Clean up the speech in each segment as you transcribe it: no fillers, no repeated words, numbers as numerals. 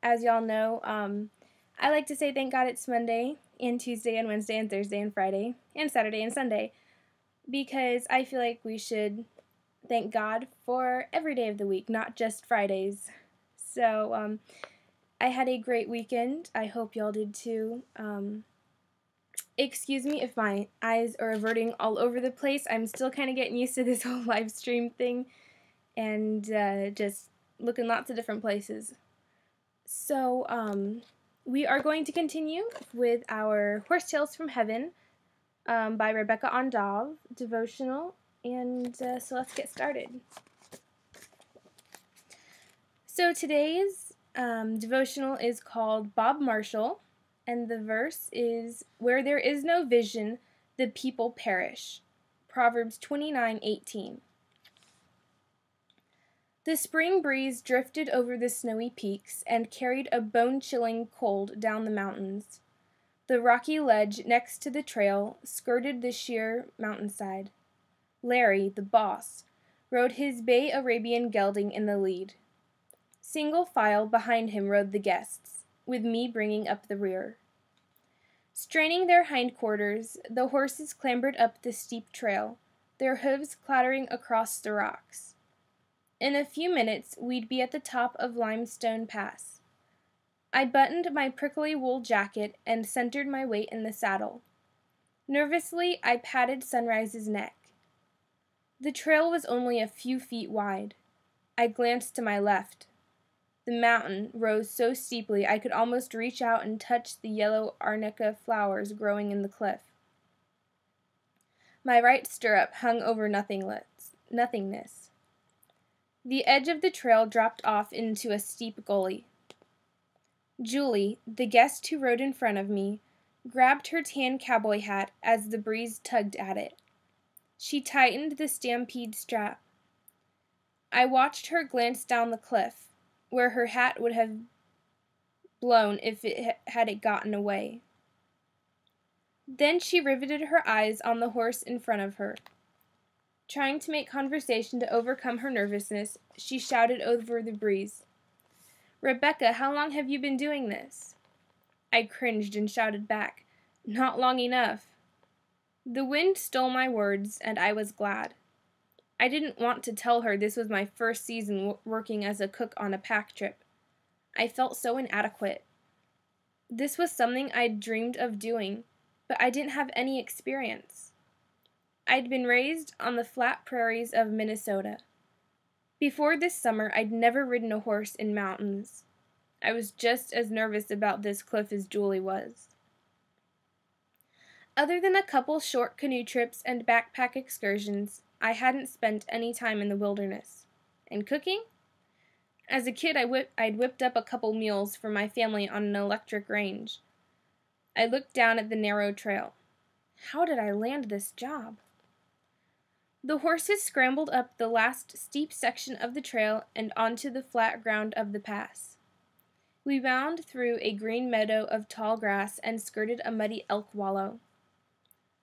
As y'all know, I like to say thank God it's Monday, and Tuesday, and Wednesday, and Thursday, and Friday, and Saturday, and Sunday, because I feel like we should thank God for every day of the week, not just Fridays. So, I had a great weekend. I hope y'all did too. Excuse me if my eyes are reverting all over the place. I'm still kind of getting used to this whole live stream thing and just looking lots of different places. So, we are going to continue with our Horse Tales from Heaven by Rebecca Ondav devotional, and so let's get started. So today's devotional is called Bob Marshall, and the verse is, "Where there is no vision, the people perish." Proverbs 29:18. The spring breeze drifted over the snowy peaks and carried a bone-chilling cold down the mountains. The rocky ledge next to the trail skirted the sheer mountainside. Larry, the boss, rode his bay Arabian gelding in the lead. Single file behind him rode the guests, with me bringing up the rear. Straining their hindquarters, the horses clambered up the steep trail, their hooves clattering across the rocks. In a few minutes, we'd be at the top of Limestone Pass. I buttoned my prickly wool jacket and centered my weight in the saddle. Nervously, I patted Sunrise's neck. The trail was only a few feet wide. I glanced to my left. The mountain rose so steeply I could almost reach out and touch the yellow arnica flowers growing in the cliff. My right stirrup hung over nothingness. The edge of the trail dropped off into a steep gully. Julie, the guest who rode in front of me, grabbed her tan cowboy hat as the breeze tugged at it. She tightened the stampede strap. I watched her glance down the cliff, where her hat would have blown if it had gotten away. Then she riveted her eyes on the horse in front of her. Trying to make conversation to overcome her nervousness, she shouted over the breeze, "Rebecca, how long have you been doing this?" I cringed and shouted back, "Not long enough." The wind stole my words, and I was glad. I didn't want to tell her this was my first season working as a cook on a pack trip. I felt so inadequate. This was something I'd dreamed of doing, but I didn't have any experience. I'd been raised on the flat prairies of Minnesota. Before this summer, I'd never ridden a horse in mountains. I was just as nervous about this cliff as Julie was. Other than a couple short canoe trips and backpack excursions, I hadn't spent any time in the wilderness. And cooking? As a kid, I'd whipped up a couple meals for my family on an electric range. I looked down at the narrow trail. How did I land this job? The horses scrambled up the last steep section of the trail and onto the flat ground of the pass. We wound through a green meadow of tall grass and skirted a muddy elk wallow.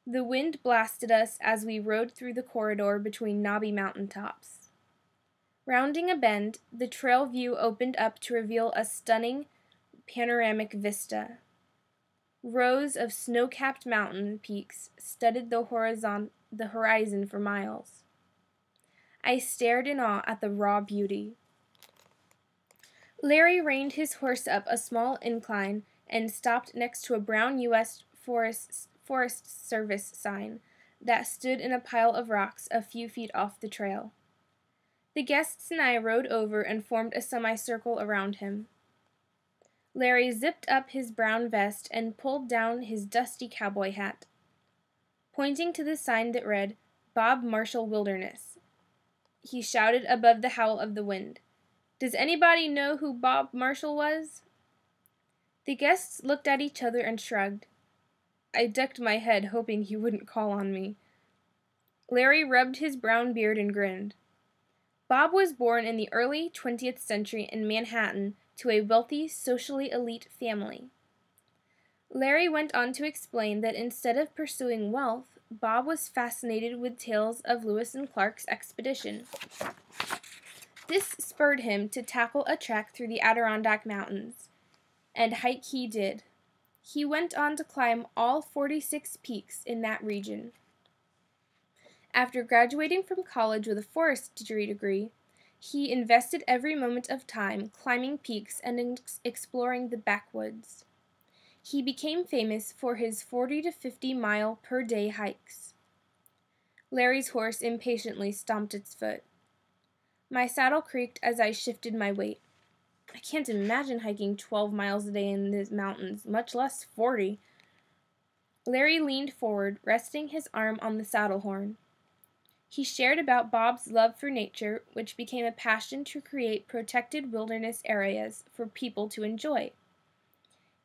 The wind blasted us as we rode through the corridor between knobby mountain tops. Rounding a bend, the trail view opened up to reveal a stunning panoramic vista. Rows of snow-capped mountain peaks studded the horizon for miles. I stared in awe at the raw beauty. Larry reined his horse up a small incline and stopped next to a brown U.S. Forest Service sign that stood in a pile of rocks a few feet off the trail. The guests and I rode over and formed a semicircle around him. Larry zipped up his brown vest and pulled down his dusty cowboy hat. Pointing to the sign that read, "Bob Marshall Wilderness," he shouted above the howl of the wind, "Does anybody know who Bob Marshall was?" The guests looked at each other and shrugged. I ducked my head, hoping he wouldn't call on me. Larry rubbed his brown beard and grinned. Bob was born in the early 20th century in Manhattan to a wealthy, socially elite family. Larry went on to explain that instead of pursuing wealth, Bob was fascinated with tales of Lewis and Clark's expedition. This spurred him to tackle a trek through the Adirondack Mountains, and hike he did. He went on to climb all 46 peaks in that region. After graduating from college with a forestry degree, he invested every moment of time climbing peaks and exploring the backwoods. He became famous for his 40 to 50 mile per day hikes. Larry's horse impatiently stomped its foot. My saddle creaked as I shifted my weight. I can't imagine hiking 12 miles a day in the mountains, much less 40. Larry leaned forward, resting his arm on the saddle horn. He shared about Bob's love for nature, which became a passion to create protected wilderness areas for people to enjoy.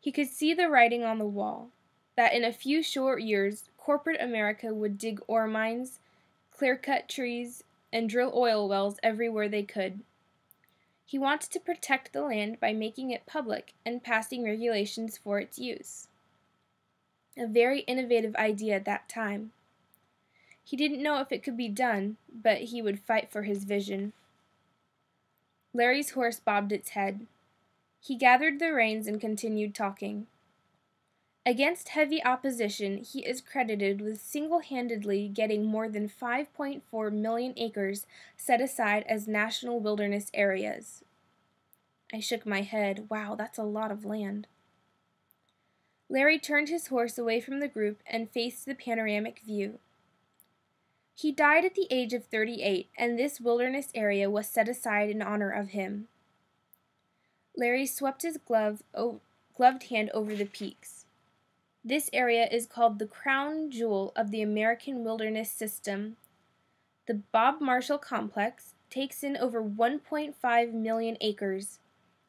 He could see the writing on the wall, that in a few short years, corporate America would dig ore mines, clear-cut trees, and drill oil wells everywhere they could. He wanted to protect the land by making it public and passing regulations for its use. A very innovative idea at that time. He didn't know if it could be done, but he would fight for his vision. Larry's horse bobbed its head. He gathered the reins and continued talking. Against heavy opposition, he is credited with single-handedly getting more than 5.4 million acres set aside as national wilderness areas. I shook my head. Wow, that's a lot of land. Larry turned his horse away from the group and faced the panoramic view. He died at the age of 38, and this wilderness area was set aside in honor of him. Larry swept his gloved hand over the peaks. This area is called the crown jewel of the American wilderness system. The Bob Marshall Complex takes in over 1.5 million acres,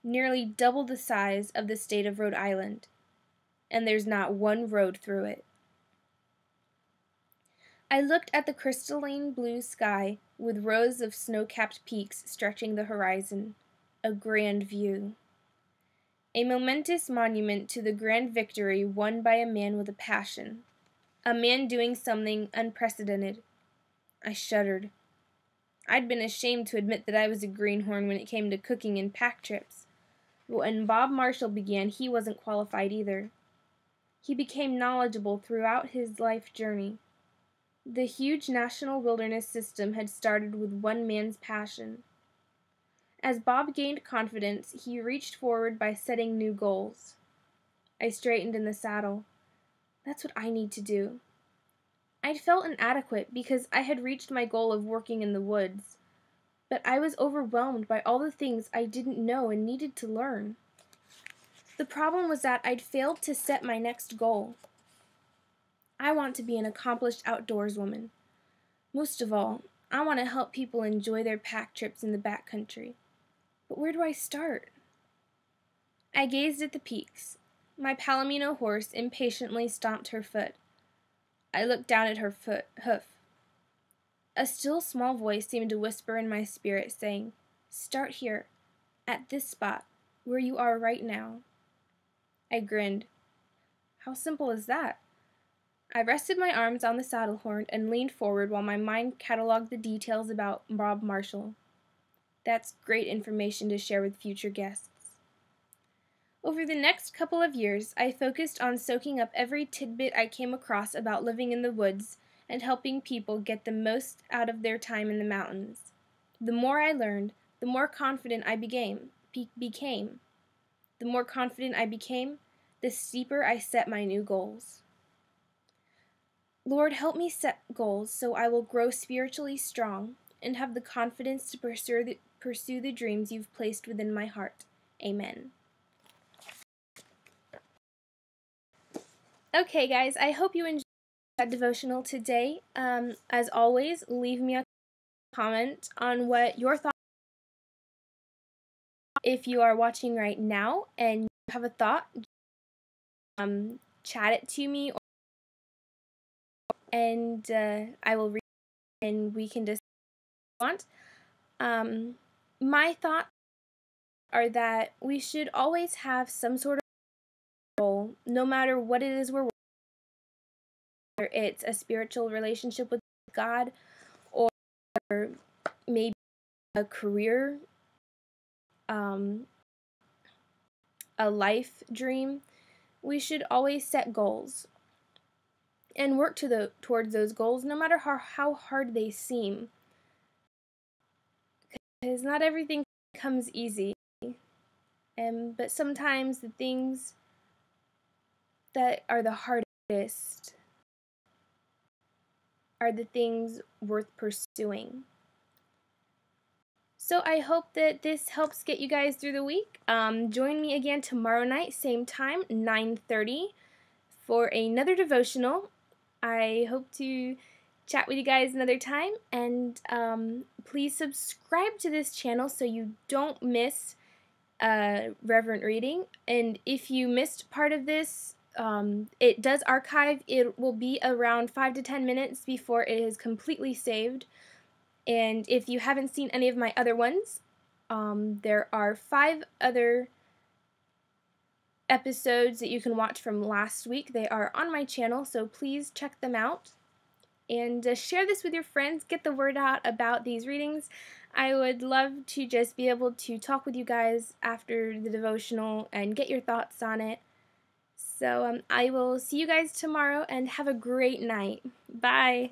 nearly double the size of the state of Rhode Island, and there's not one road through it. I looked at the crystalline blue sky with rows of snow-capped peaks stretching the horizon. A grand view. A momentous monument to the grand victory won by a man with a passion. A man doing something unprecedented. I shuddered. I'd been ashamed to admit that I was a greenhorn when it came to cooking and pack trips. But when Bob Marshall began, he wasn't qualified either. He became knowledgeable throughout his life journey. The huge national wilderness system had started with one man's passion. As Bob gained confidence, he reached forward by setting new goals. I straightened in the saddle. That's what I need to do. I'd felt inadequate because I had reached my goal of working in the woods, but I was overwhelmed by all the things I didn't know and needed to learn. The problem was that I'd failed to set my next goal. I want to be an accomplished outdoors woman. Most of all, I want to help people enjoy their pack trips in the backcountry. But where do I start? I gazed at the peaks. My Palomino horse impatiently stomped her foot. I looked down at her hoof. A still small voice seemed to whisper in my spirit, saying, "Start here, at this spot, where you are right now." I grinned. How simple is that? I rested my arms on the saddle horn and leaned forward while my mind cataloged the details about Bob Marshall. That's great information to share with future guests. Over the next couple of years, I focused on soaking up every tidbit I came across about living in the woods and helping people get the most out of their time in the mountains. The more I learned, the more confident I became. The more confident I became, the steeper I set my new goals. Lord, help me set goals so I will grow spiritually strong and have the confidence to pursue the dreams you've placed within my heart. Amen. Okay, guys, I hope you enjoyed that devotional today. As always, leave me a comment on what your thoughts are. If you are watching right now and you have a thought, chat it to me, and I will read it and we can discuss what you want. My thoughts are that we should always have some sort of goal, no matter what it is we're working on, whether it's a spiritual relationship with God or maybe a career, a life dream, we should always set goals and work towards those goals, no matter how hard they seem. Because not everything comes easy, but sometimes the things that are the hardest are the things worth pursuing. So I hope that this helps get you guys through the week. Join me again tomorrow night, same time, 9:30, for another devotional. I hope to chat with you guys another time, and please subscribe to this channel so you don't miss Reverent Reading. And if you missed part of this, it does archive. It will be around 5 to 10 minutes before it is completely saved. And if you haven't seen any of my other ones, there are 5 other episodes that you can watch from last week. They are on my channel, so please check them out. And share this with your friends. Get the word out about these readings. I would love to just be able to talk with you guys after the devotional and get your thoughts on it. So I will see you guys tomorrow, and have a great night. Bye.